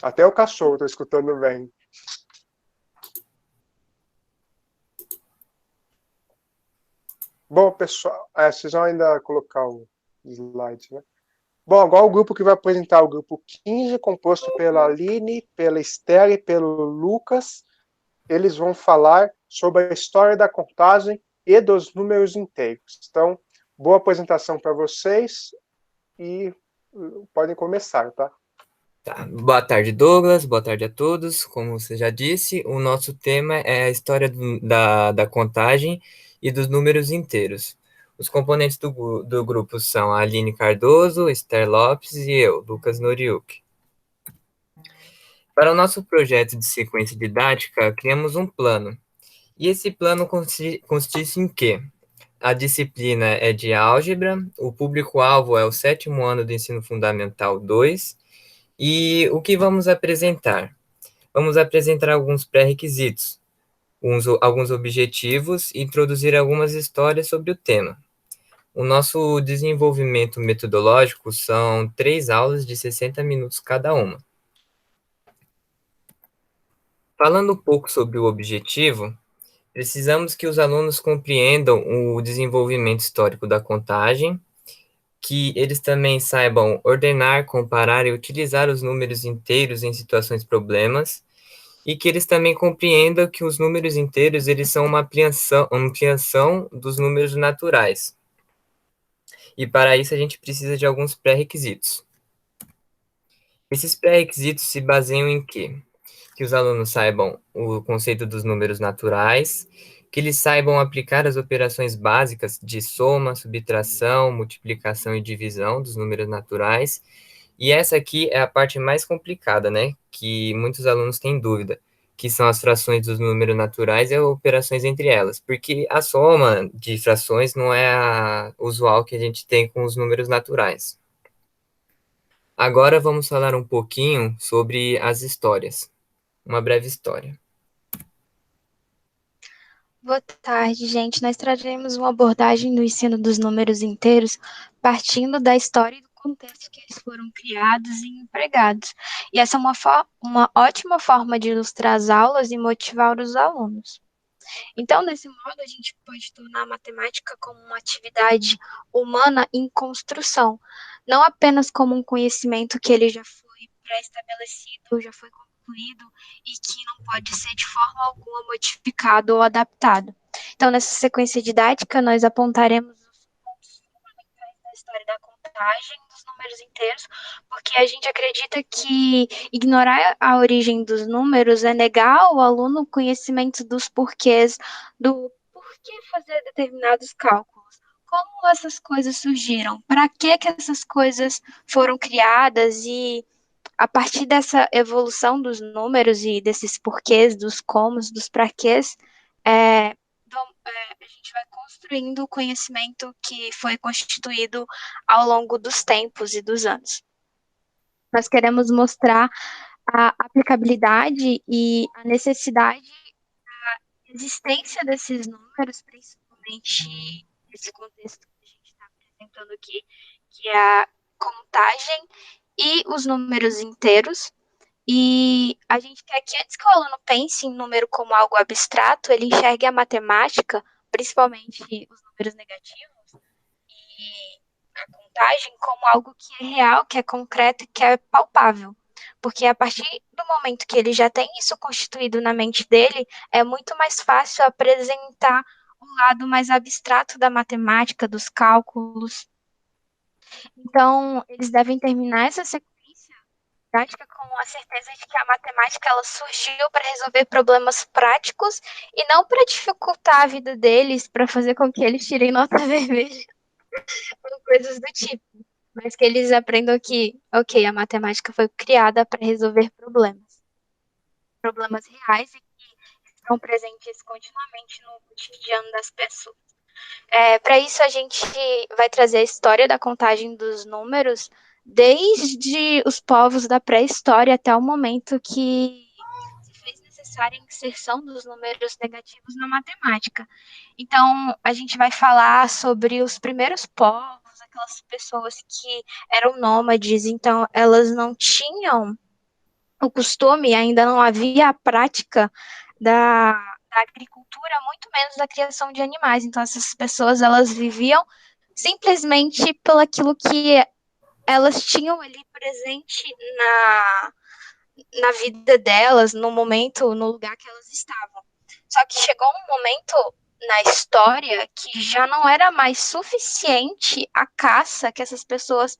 Até o cachorro tô escutando bem. Bom, pessoal, vocês vão ainda colocar o slide, né? Bom, agora o grupo que vai apresentar o grupo 15, composto pela Aline, pela Esther e pelo Lucas. Eles vão falar sobre a história da contagem e dos números inteiros. Então, boa apresentação para vocês e podem começar, tá? Tá. Boa tarde, Douglas. Boa tarde a todos. Como você já disse, o nosso tema é a história da contagem e dos números inteiros. Os componentes do grupo são a Aline Cardoso, Esther Lopes e eu, Lucas Noriuk. Para o nosso projeto de sequência didática, criamos um plano. E esse plano consiste em quê? A disciplina é de álgebra, o público-alvo é o sétimo ano do ensino fundamental 2. E o que vamos apresentar? Vamos apresentar alguns pré-requisitos, alguns objetivos e introduzir algumas histórias sobre o tema. O nosso desenvolvimento metodológico são 3 aulas de 60 minutos cada uma. Falando um pouco sobre o objetivo, precisamos que os alunos compreendam o desenvolvimento histórico da contagem, que eles também saibam ordenar, comparar e utilizar os números inteiros em situações problemas, e que eles também compreendam que os números inteiros eles são uma ampliação dos números naturais. E para isso a gente precisa de alguns pré-requisitos. Esses pré-requisitos se baseiam em quê? Que os alunos saibam o conceito dos números naturais, que eles saibam aplicar as operações básicas de soma, subtração, multiplicação e divisão dos números naturais. E essa aqui é a parte mais complicada, né? Que muitos alunos têm dúvida, que são as frações dos números naturais e as operações entre elas, porque a soma de frações não é a usual que a gente tem com os números naturais. Agora vamos falar um pouquinho sobre as histórias. Uma breve história. Boa tarde, gente. Nós traremos uma abordagem do ensino dos números inteiros, partindo da história e do contexto que eles foram criados e empregados. E essa é uma ótima forma de ilustrar as aulas e motivar os alunos. Então, desse modo, a gente pode tornar a matemática como uma atividade humana em construção, não apenas como um conhecimento que ele já foi pré-estabelecido, já foi concluído e que não pode ser de forma alguma modificado ou adaptado. Então, nessa sequência didática, nós apontaremos os pontos fundamentais da história da contagem dos números inteiros, porque a gente acredita que ignorar a origem dos números é negar ao aluno o conhecimento dos porquês, do porquê fazer determinados cálculos, como essas coisas surgiram, para que essas coisas foram criadas e a partir dessa evolução dos números e desses porquês, dos comos, dos praquês, a gente vai construindo o conhecimento que foi constituído ao longo dos tempos e dos anos. Nós queremos mostrar a aplicabilidade e a necessidade da existência desses números, principalmente nesse contexto que a gente está apresentando aqui, que é a contagem e os números inteiros. E a gente quer que antes que o aluno pense em número como algo abstrato, ele enxergue a matemática, principalmente os números negativos, e a contagem como algo que é real, que é concreto e que é palpável. Porque a partir do momento que ele já tem isso constituído na mente dele, é muito mais fácil apresentar o lado mais abstrato da matemática, dos cálculos. Então, eles devem terminar essa sequência prática com a certeza de que a matemática ela surgiu para resolver problemas práticos e não para dificultar a vida deles, para fazer com que eles tirem nota vermelha ou coisas do tipo. Mas que eles aprendam que, ok, a matemática foi criada para resolver problemas reais e que estão presentes continuamente no cotidiano das pessoas. Para isso, a gente vai trazer a história da contagem dos números desde os povos da pré-história até o momento que se fez necessária a inserção dos números negativos na matemática. Então, a gente vai falar sobre os primeiros povos, aquelas pessoas que eram nômades, então elas não tinham o costume, ainda não havia a prática da agricultura, muito menos da criação de animais. Então, essas pessoas, elas viviam simplesmente pelo aquilo que elas tinham ali presente na vida delas, no momento, no lugar que elas estavam. Só que chegou um momento na história que já não era mais suficiente a caça que essas pessoas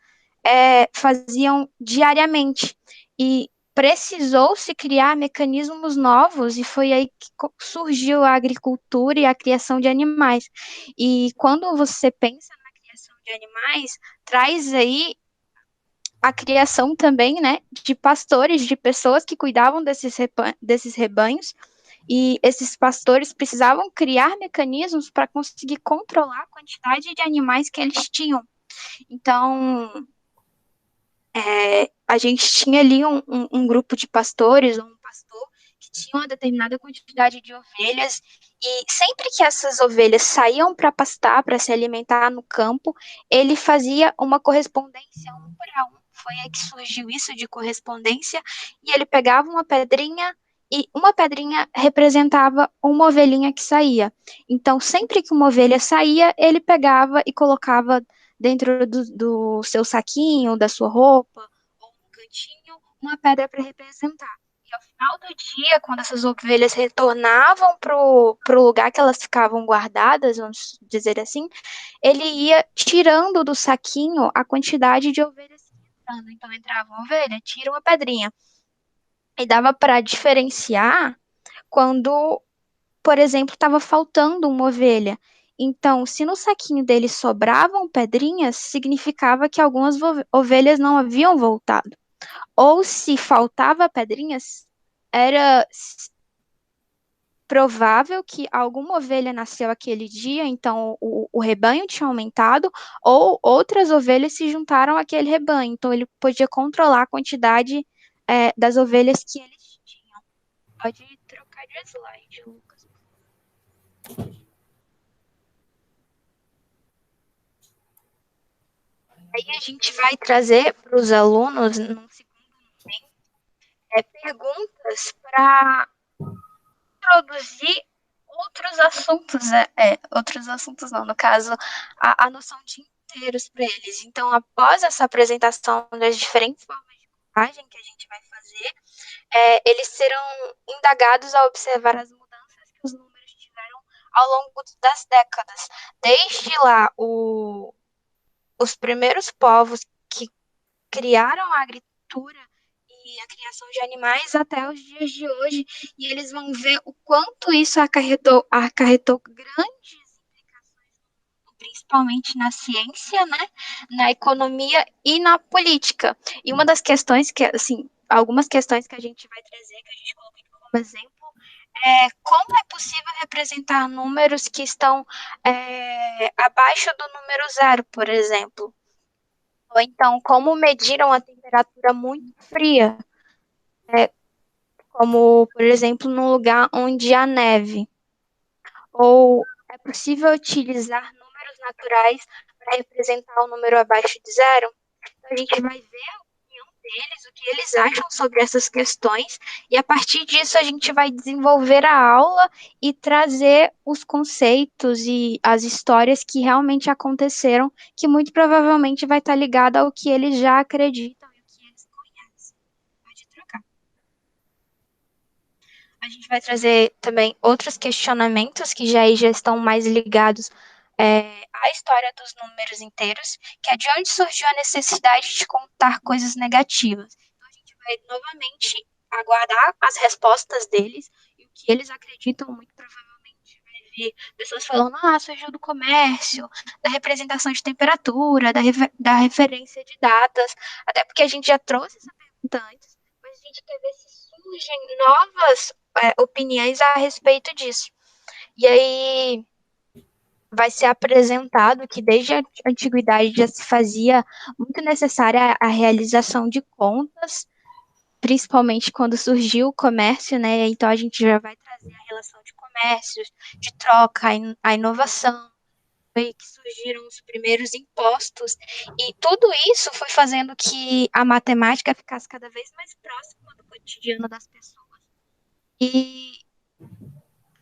faziam diariamente. E precisou-se criar mecanismos novos, e foi aí que surgiu a agricultura e a criação de animais. E quando você pensa na criação de animais, traz aí a criação também, né, de pastores, de pessoas que cuidavam desses rebanhos, e esses pastores precisavam criar mecanismos para conseguir controlar a quantidade de animais que eles tinham. Então, a gente tinha ali um grupo de pastores, ou um pastor, que tinha uma determinada quantidade de ovelhas, e sempre que essas ovelhas saíam para pastar, para se alimentar no campo, ele fazia uma correspondência 1 por 1. Foi aí que surgiu isso de correspondência, e ele pegava uma pedrinha, e uma pedrinha representava uma ovelhinha que saía. Então, sempre que uma ovelha saía, ele pegava e colocava dentro do seu saquinho, da sua roupa, ou no cantinho, uma pedra para representar. E ao final do dia, quando essas ovelhas retornavam para o lugar que elas ficavam guardadas, vamos dizer assim, ele ia tirando do saquinho a quantidade de ovelhas que entrando. Então entrava uma ovelha, tira uma pedrinha. E dava para diferenciar quando, por exemplo, estava faltando uma ovelha. Então, se no saquinho dele sobravam pedrinhas, significava que algumas ovelhas não haviam voltado. Ou se faltava pedrinhas, era provável que alguma ovelha nasceu aquele dia, então o rebanho tinha aumentado, ou outras ovelhas se juntaram àquele rebanho. Então, ele podia controlar a quantidade das ovelhas que eles tinham. Pode trocar de slide, Lucas. Aí a gente vai trazer para os alunos, num segundo momento, perguntas para introduzir outros assuntos não, no caso, a noção de inteiros para eles. Então, após essa apresentação das diferentes formas de contagem que a gente vai fazer, eles serão indagados a observar as mudanças que os números tiveram ao longo das décadas. Desde lá, os primeiros povos que criaram a agricultura e a criação de animais até os dias de hoje, e eles vão ver o quanto isso acarretou grandes implicações, principalmente na ciência, né, na economia e na política. E uma das questões que, assim, algumas questões que a gente vai trazer, que a gente colocou como exemplo, como é possível representar números que estão abaixo do número zero, por exemplo? Ou então, como mediram a temperatura muito fria, como, por exemplo, num lugar onde há neve? Ou é possível utilizar números naturais para representar um número abaixo de zero? Então, a gente vai ver a opinião deles, o que eles acham sobre essas questões, e a partir disso a gente vai desenvolver a aula e trazer os conceitos e as histórias que realmente aconteceram, que muito provavelmente vai estar ligado ao que eles já acreditam e o que eles conhecem. Pode trocar. A gente vai trazer também outros questionamentos que já estão mais ligados à história dos números inteiros, que é de onde surgiu a necessidade de contar coisas negativas. Então, a gente vai novamente aguardar as respostas deles e o que eles acreditam, muito provavelmente vai ver pessoas falando, surgiu do comércio, da representação de temperatura, da referência de datas, até porque a gente já trouxe essa pergunta antes, mas a gente quer ver se surgem novas opiniões a respeito disso. E aí vai ser apresentado que desde a antiguidade já se fazia muito necessária a realização de contas, principalmente quando surgiu o comércio, né? Então a gente já vai trazer a relação de comércio, de troca, a inovação, foi que surgiram os primeiros impostos, e tudo isso foi fazendo que a matemática ficasse cada vez mais próxima do cotidiano das pessoas. E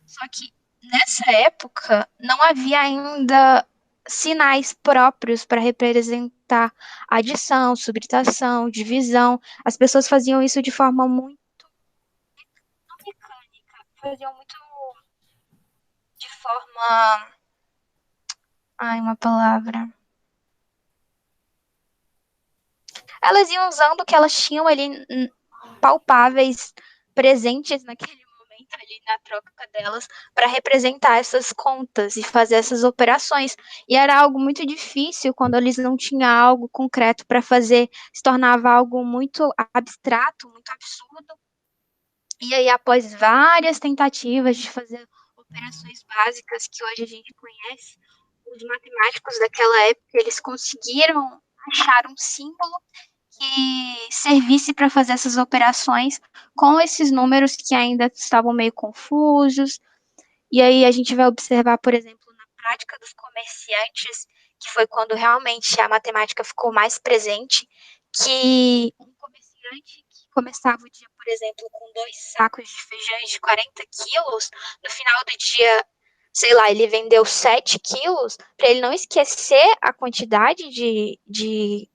só que nessa época não havia ainda sinais próprios para representar adição, subtração, divisão. As pessoas faziam isso de forma muito não mecânica, faziam muito de forma, ai, uma palavra. Elas iam usando o que elas tinham ali palpáveis, presentes naquele momento ali na troca delas, para representar essas contas e fazer essas operações. E era algo muito difícil quando eles não tinham algo concreto para fazer, se tornava algo muito abstrato, muito absurdo. E aí, após várias tentativas de fazer operações básicas que hoje a gente conhece, os matemáticos daquela época, eles conseguiram achar um símbolo que servisse para fazer essas operações com esses números que ainda estavam meio confusos. E aí a gente vai observar, por exemplo, na prática dos comerciantes, que foi quando realmente a matemática ficou mais presente, que um comerciante que começava o dia, por exemplo, com 2 sacos de feijões de 40 quilos, no final do dia, sei lá, ele vendeu 7 quilos, para ele não esquecer a quantidade de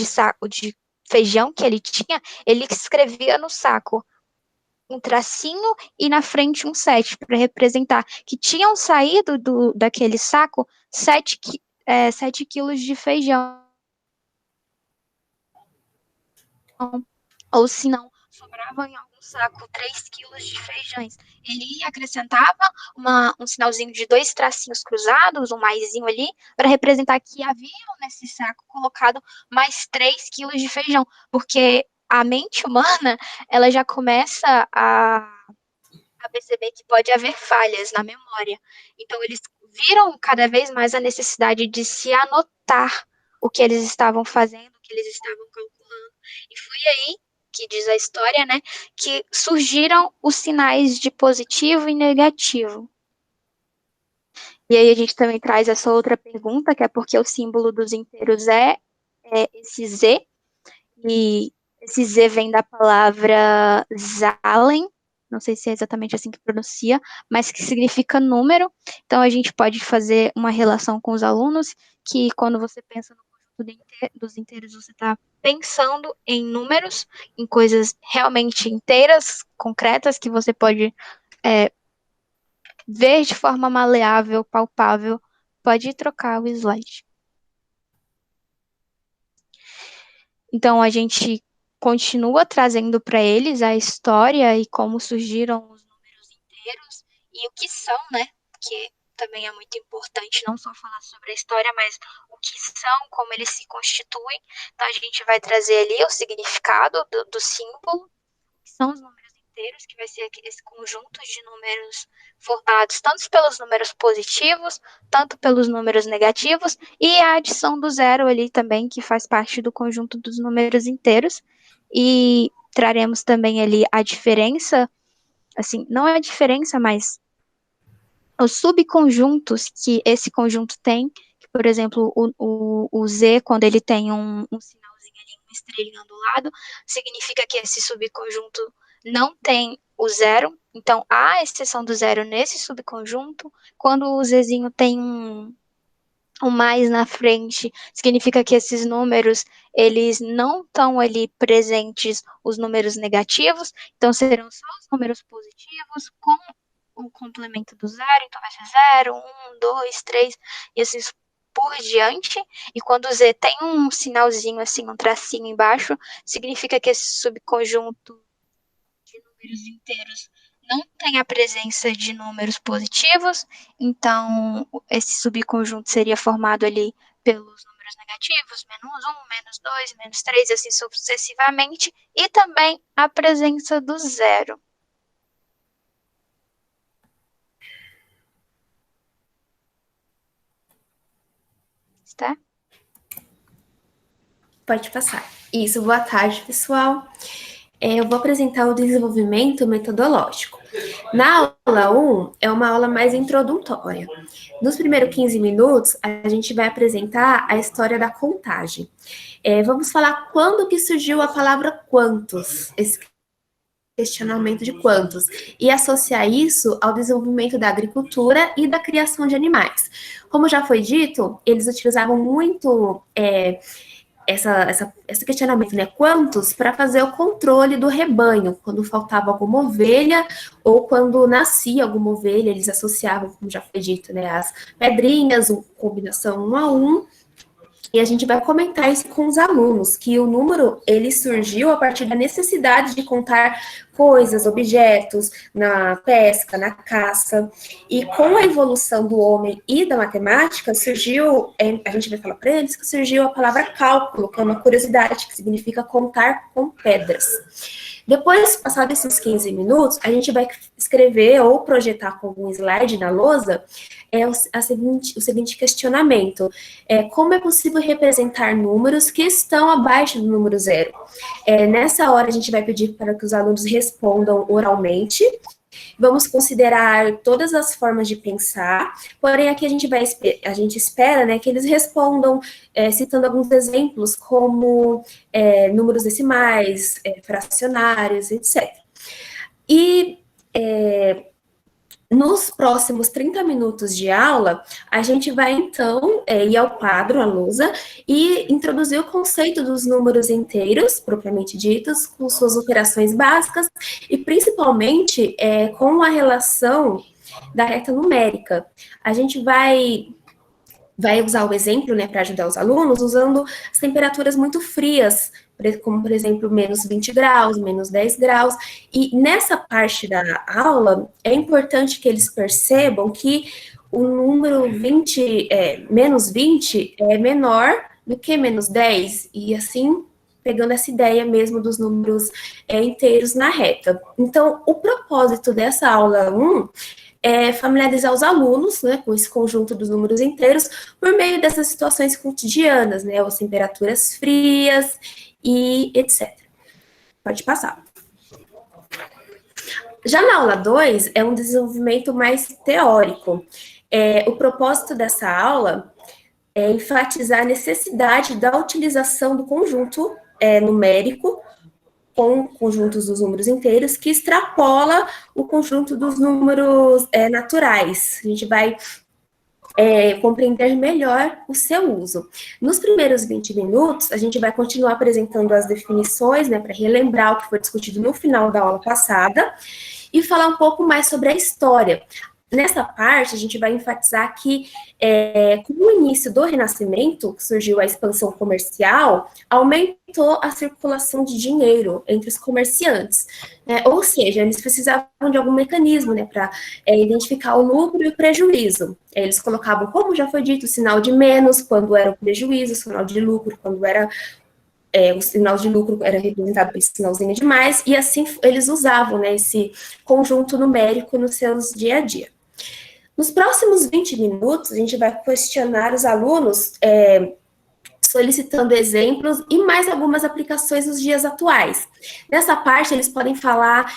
saco de feijão que ele tinha, ele escrevia no saco um tracinho e na frente um 7 para representar que tinham saído daquele saco 7 quilos de feijão. Ou se não, sobravam em algum saco 3 quilos de feijões. Ele acrescentava um sinalzinho de 2 tracinhos cruzados, um maisinho ali, para representar que haviam nesse saco colocado mais 3 quilos de feijão, porque a mente humana, ela já começa a perceber que pode haver falhas na memória. Então, eles viram cada vez mais a necessidade de se anotar o que eles estavam fazendo, o que eles estavam calculando. E foi aí que diz a história, né, que surgiram os sinais de positivo e negativo. E aí a gente também traz essa outra pergunta, que é porque o símbolo dos inteiros é esse Z, e esse Z vem da palavra Zahlen, não sei se é exatamente assim que pronuncia, mas que significa número. Então a gente pode fazer uma relação com os alunos, que quando você pensa no conjunto dos inteiros, você está pensando em números, em coisas realmente inteiras, concretas, que você pode ver de forma maleável, palpável. Pode trocar o slide. Então, a gente continua trazendo para eles a história e como surgiram os números inteiros e o que são, né? Que também é muito importante não só falar sobre a história, mas o que são, como eles se constituem. Então, a gente vai trazer ali o significado do símbolo, que são os números inteiros, que vai ser esse conjunto de números formados tanto pelos números positivos, tanto pelos números negativos, e a adição do zero ali também, que faz parte do conjunto dos números inteiros. E traremos também ali a diferença, assim, não é a diferença, mas os subconjuntos que esse conjunto tem, que, por exemplo, o Z, quando ele tem um sinalzinho ali, uma estrelinha do lado, significa que esse subconjunto não tem o zero, então há exceção do zero nesse subconjunto. Quando o Zzinho tem um mais na frente, significa que esses números, eles não estão ali presentes os números negativos, então serão só os números positivos com o complemento do zero, então vai ser 0, 1, 2, 3, e assim por diante. E quando o Z tem um sinalzinho assim, um tracinho embaixo, significa que esse subconjunto de números inteiros não tem a presença de números positivos, então esse subconjunto seria formado ali pelos números negativos, menos 1, menos 2, menos 3, assim sucessivamente, e também a presença do zero. Tá? Pode passar. Isso, boa tarde, pessoal. Eu vou apresentar o desenvolvimento metodológico. Na aula 1, é uma aula mais introdutória. Nos primeiros 15 minutos, a gente vai apresentar a história da contagem. Vamos falar quando que surgiu a palavra quantos, esse questionamento de quantos, e associar isso ao desenvolvimento da agricultura e da criação de animais. Como já foi dito, eles utilizavam muito esse questionamento, né? Quantos, para fazer o controle do rebanho, quando faltava alguma ovelha ou quando nascia alguma ovelha, eles associavam, como já foi dito, né? As pedrinhas, combinação 1 a 1. E a gente vai comentar isso com os alunos, que o número, ele surgiu a partir da necessidade de contar coisas, objetos, na pesca, na caça. E com a evolução do homem e da matemática, surgiu, a gente vai falar para eles, que surgiu a palavra cálculo, que é uma curiosidade, que significa contar com pedras. Depois, passados esses 15 minutos, a gente vai escrever ou projetar com algum slide na lousa o seguinte questionamento. Como é possível representar números que estão abaixo do número 0? Nessa hora, a gente vai pedir para que os alunos respondam oralmente. Vamos considerar todas as formas de pensar, porém aqui a gente espera, né, que eles respondam citando alguns exemplos, como números decimais, fracionários, etc. E nos próximos 30 minutos de aula, a gente vai, então, ir ao quadro, à lousa, e introduzir o conceito dos números inteiros, propriamente ditos, com suas operações básicas, e principalmente com a relação da reta numérica. A gente vai usar o exemplo, né, para ajudar os alunos, usando as temperaturas muito frias, como, por exemplo, menos 20 graus, menos 10 graus, e nessa parte da aula, é importante que eles percebam que o número menos 20 é menor do que menos 10, e assim, pegando essa ideia mesmo dos números inteiros na reta. Então, o propósito dessa aula 1 familiarizar os alunos, né, com esse conjunto dos números inteiros, por meio dessas situações cotidianas, né, as temperaturas frias e etc. Pode passar. Já na aula 2, é um desenvolvimento mais teórico. O propósito dessa aula é enfatizar a necessidade da utilização do conjunto numérico com conjuntos dos números inteiros, que extrapola o conjunto dos números naturais. A gente vai compreender melhor o seu uso. Nos primeiros 20 minutos, a gente vai continuar apresentando as definições, né, para relembrar o que foi discutido no final da aula passada, e falar um pouco mais sobre a história. Nessa parte, a gente vai enfatizar que, com o início do Renascimento, que surgiu a expansão comercial, aumentou a circulação de dinheiro entre os comerciantes. Ou seja, eles precisavam de algum mecanismo, né, para identificar o lucro e o prejuízo. Eles colocavam, como já foi dito, o sinal de menos quando era o prejuízo, o sinal de lucro quando era o sinal de lucro era representado pelo sinalzinho de mais, e assim eles usavam, né, esse conjunto numérico nos seus dia a dia. Nos próximos 20 minutos, a gente vai questionar os alunos solicitando exemplos e mais algumas aplicações nos dias atuais. Nessa parte, eles podem falar,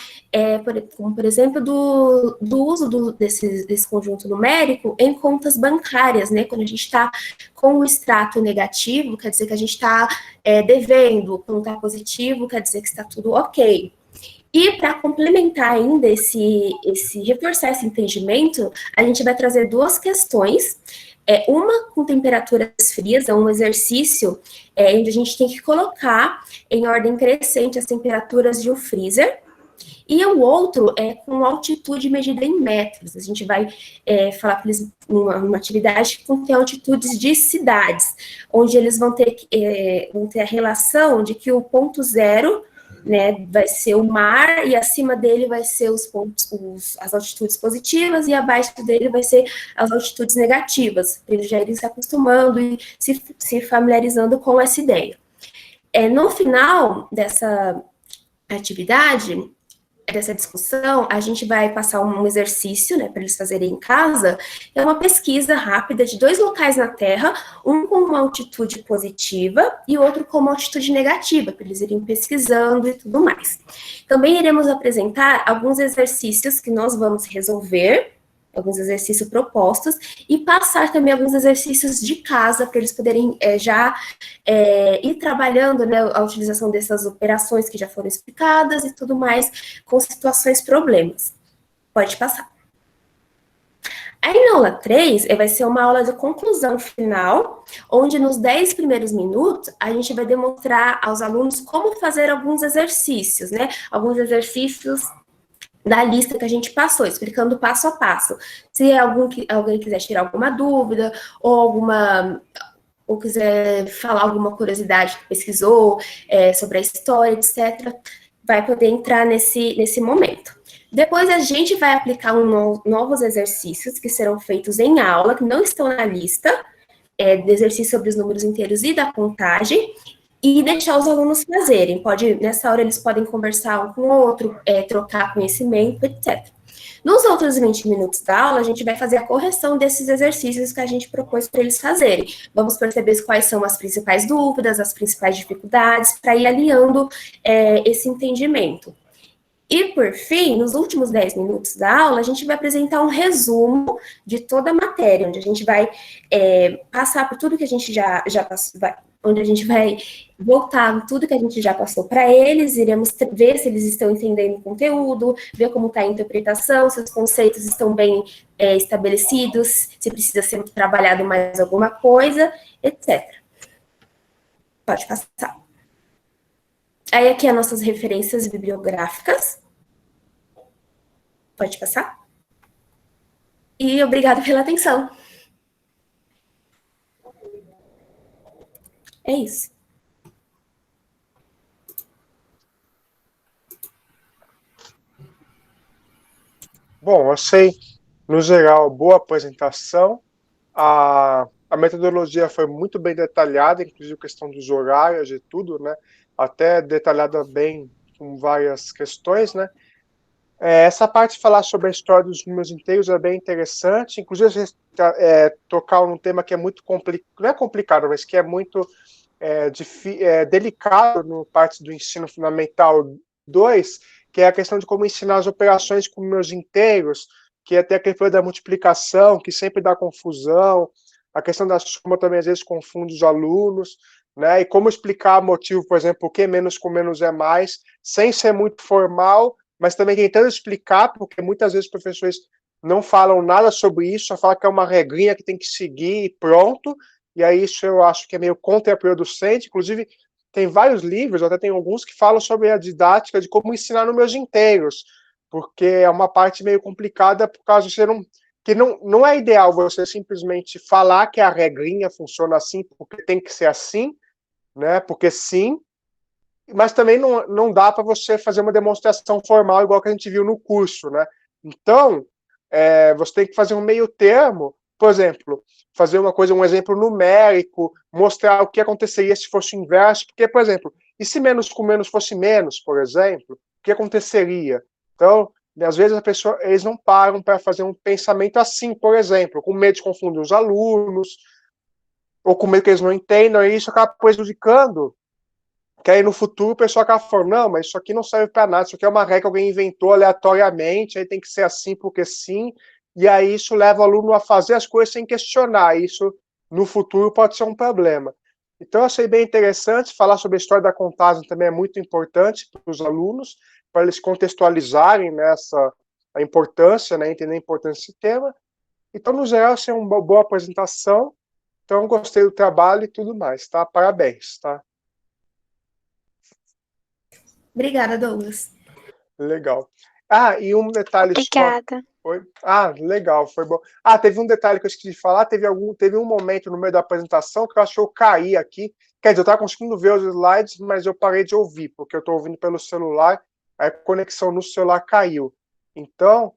como por exemplo, do uso desse conjunto numérico em contas bancárias, né? Quando a gente está com o extrato negativo, quer dizer que a gente está devendo, quando está positivo, quer dizer que está tudo ok. E para complementar ainda reforçar esse entendimento, a gente vai trazer duas questões. Uma com temperaturas frias, é um exercício onde a gente tem que colocar em ordem crescente as temperaturas de um freezer, e o outro é com altitude medida em metros. A gente vai falar para eles numa atividade que contém altitudes de cidades, onde eles vão ter a relação de que o ponto zero, né, vai ser o mar, e acima dele vai ser as altitudes positivas, e abaixo dele vai ser as altitudes negativas, para eles já irem se acostumando e se familiarizando com essa ideia. No final dessa atividade, dessa discussão, a gente vai passar um exercício, né, para eles fazerem em casa. É uma pesquisa rápida de 2 locais na Terra, um com uma altitude positiva e o outro com uma altitude negativa, para eles irem pesquisando e tudo mais. Também iremos apresentar alguns exercícios que nós vamos resolver, alguns exercícios propostos, e passar também alguns exercícios de casa, para eles poderem ir trabalhando, né, a utilização dessas operações que já foram explicadas e tudo mais, com situações problemas. Pode passar. Aí na aula 3, vai ser uma aula de conclusão final, onde nos 10 primeiros minutos, a gente vai demonstrar aos alunos como fazer alguns exercícios, né? Alguns exercícios da lista que a gente passou, explicando passo a passo. Se alguém quiser tirar alguma dúvida, ou quiser falar alguma curiosidade que pesquisou, sobre a história, etc., vai poder entrar nesse momento. Depois a gente vai aplicar novos exercícios que serão feitos em aula, que não estão na lista, de exercício sobre os números inteiros e da contagem, e deixar os alunos fazerem. Nessa hora eles podem conversar um com o outro, trocar conhecimento, etc. Nos outros 20 minutos da aula, a gente vai fazer a correção desses exercícios que a gente propôs para eles fazerem. Vamos perceber quais são as principais dúvidas, as principais dificuldades, para ir alinhando esse entendimento. E, por fim, nos últimos 10 minutos da aula, a gente vai apresentar um resumo de toda a matéria, onde a gente vai passar por tudo que a gente já passou, onde a gente vai voltar tudo que a gente já passou para eles, iremos ver se eles estão entendendo o conteúdo, ver como está a interpretação, se os conceitos estão bem estabelecidos, se precisa ser trabalhado mais alguma coisa, etc. Pode passar. Aí aqui as nossas referências bibliográficas. Pode passar. E obrigada pela atenção. É isso. Bom, achei, no geral, boa apresentação. A metodologia foi muito bem detalhada, inclusive a questão dos horários e tudo, né? Até detalhada bem com várias questões, né? Essa parte de falar sobre a história dos números inteiros é bem interessante, inclusive tocar num tema que é muito complicado, não é complicado, mas que é muito delicado no parte do ensino fundamental 2, que é a questão de como ensinar as operações com números inteiros, que é até aquele problema da multiplicação, que sempre dá confusão, a questão da soma também às vezes confunde os alunos, né? E como explicar o motivo, por exemplo, o que menos com menos é mais, sem ser muito formal, mas também tentando explicar, porque muitas vezes os professores não falam nada sobre isso, só falam que é uma regrinha que tem que seguir e pronto, e aí isso eu acho que é meio contraproducente. Inclusive, tem vários livros, até tem alguns que falam sobre a didática de como ensinar números inteiros, porque é uma parte meio complicada, por causa de que não é ideal você simplesmente falar que a regrinha funciona assim, porque tem que ser assim, né? Porque sim, mas também não dá para você fazer uma demonstração formal igual que a gente viu no curso, né? Então, você tem que fazer um meio termo, por exemplo, fazer um exemplo numérico, mostrar o que aconteceria se fosse o inverso, porque, por exemplo, e se menos com menos fosse menos, por exemplo, o que aconteceria? Então, às vezes eles não param para fazer um pensamento assim, por exemplo, com medo de confundir os alunos, ou com medo que eles não entendam, e isso acaba prejudicando, que aí no futuro o pessoal acaba falando, não, mas isso aqui não serve para nada, isso aqui é uma regra que alguém inventou aleatoriamente, aí tem que ser assim porque sim, e aí isso leva o aluno a fazer as coisas sem questionar, isso no futuro pode ser um problema. Então eu achei bem interessante, falar sobre a história da contagem também é muito importante para os alunos, para eles contextualizarem, né, a importância, né, entender a importância desse tema. Então, no geral, achei uma boa apresentação, então gostei do trabalho e tudo mais, tá? Parabéns, tá? Obrigada, Douglas. Legal. E um detalhe Obrigada. só. Oi? Legal, foi bom. Teve um detalhe que eu esqueci de falar, teve um momento no meio da apresentação que eu acho que eu caí aqui. Quer dizer, eu estava conseguindo ver os slides, mas eu parei de ouvir, porque eu estou ouvindo pelo celular, a conexão no celular caiu. Então,